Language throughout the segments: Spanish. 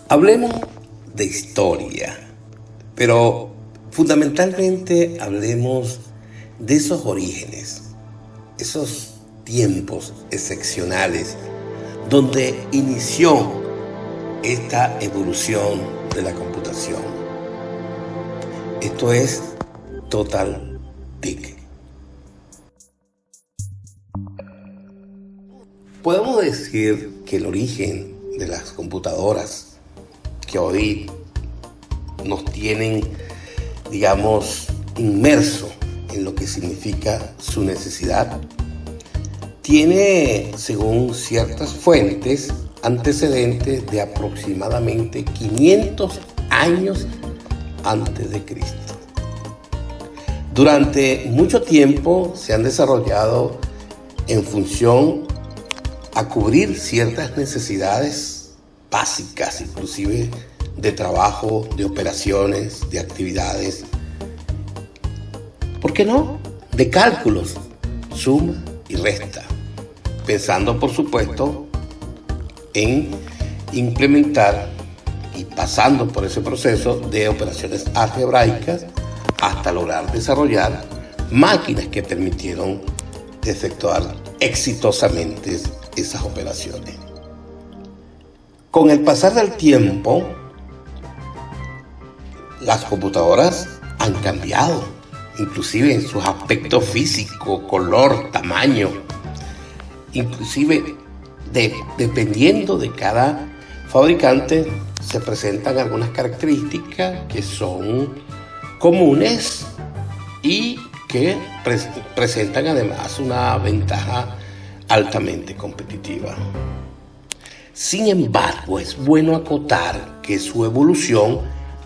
Hablemos de historia, pero fundamentalmente hablemos de esos orígenes, esos tiempos excepcionales donde inició esta evolución de la computación. Esto es Total TIC. Podemos decir que el origen de las computadoras que hoy nos tienen, inmerso en lo que significa su necesidad, tiene, según ciertas fuentes, antecedentes de aproximadamente 500 años antes de Cristo. Durante mucho tiempo se han desarrollado en función a cubrir ciertas necesidades básicas, inclusive de trabajo, de operaciones, de actividades, ¿por qué no?, de cálculos, suma y resta, pensando por supuesto en implementar y pasando por ese proceso de operaciones algebraicas hasta lograr desarrollar máquinas que permitieron efectuar exitosamente esas operaciones. Con el pasar del tiempo, las computadoras han cambiado, inclusive en sus aspectos físicos, color, tamaño, inclusive dependiendo de cada fabricante, se presentan algunas características que son comunes y que presentan además una ventaja altamente competitiva. Sin embargo, es bueno acotar que su evolución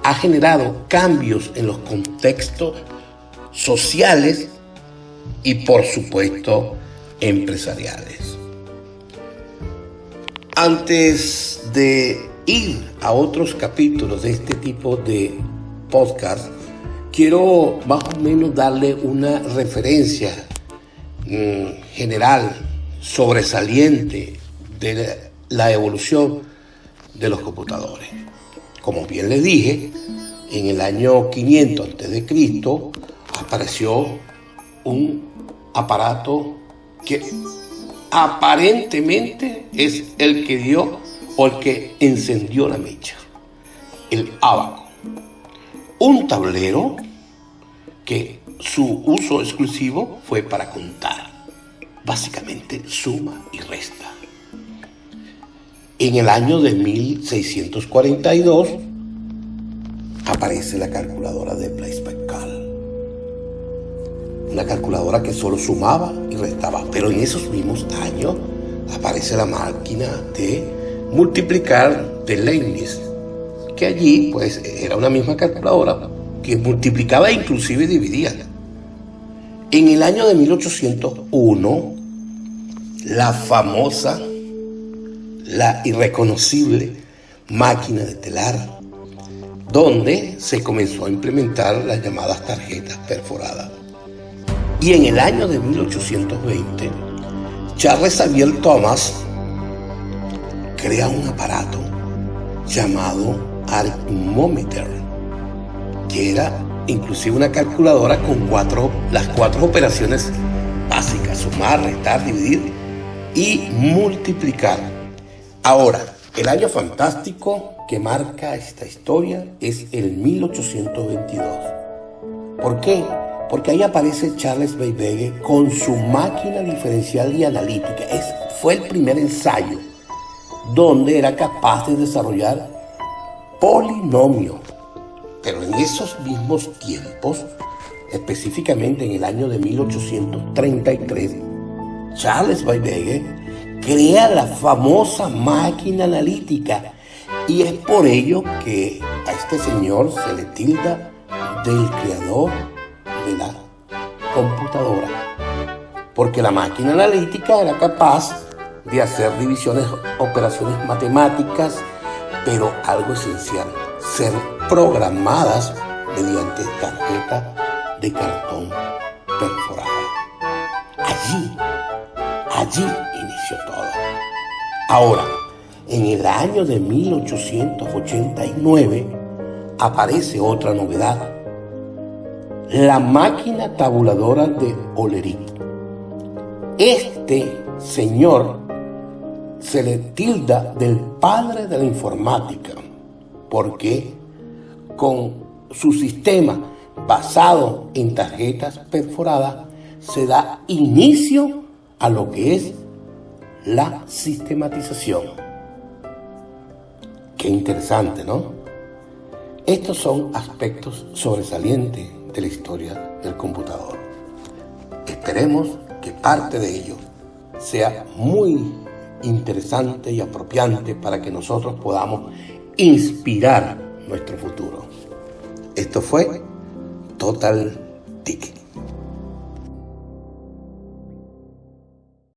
ha generado cambios en los contextos sociales y, por supuesto, empresariales. Antes de ir a otros capítulos de este tipo de podcast, quiero más o menos darle una referencia general, sobresaliente de la evolución de los computadores. Como bien les dije, en el año 500 a.C. apareció un aparato que aparentemente es el que dio o el que encendió la mecha, el ábaco. Un tablero que su uso exclusivo fue para contar, básicamente suma y resta. En el año de 1642 aparece la calculadora de Blaise Pascal, una calculadora que solo sumaba y restaba, pero en esos mismos años aparece la máquina de multiplicar de Leibniz, que allí pues era una misma calculadora que multiplicaba e inclusive dividía. En el año de 1801, la famosa, la irreconocible máquina de telar, donde se comenzó a implementar las llamadas tarjetas perforadas. Y en el año de 1820, Charles Xavier Thomas crea un aparato llamado arithmometer, que era inclusive una calculadora con las cuatro operaciones básicas: sumar, restar, dividir y multiplicar. Ahora, el año fantástico que marca esta historia es el 1822. ¿Por qué? Porque ahí aparece Charles Babbage con su máquina diferencial y analítica. Fue el primer ensayo donde era capaz de desarrollar polinomios. Pero en esos mismos tiempos, específicamente en el año de 1833, Charles Babbage crea la famosa máquina analítica, y es por ello que a este señor se le tilda del creador de la computadora, porque la máquina analítica era capaz de hacer divisiones, operaciones matemáticas, pero algo esencial: ser programadas mediante tarjetas de cartón perforada. Allí inició todo. Ahora, en el año de 1889 aparece otra novedad: la máquina tabuladora de Ollerich. Este señor se le tilda del padre de la informática, porque con su sistema basado en tarjetas perforadas se da inicio a lo que es la sistematización. Qué interesante, ¿no? Estos son aspectos sobresalientes de la historia del computador. Esperemos que parte de ello sea muy interesante y apropiante para que nosotros podamos inspirar nuestro futuro. Esto fue Total TIC.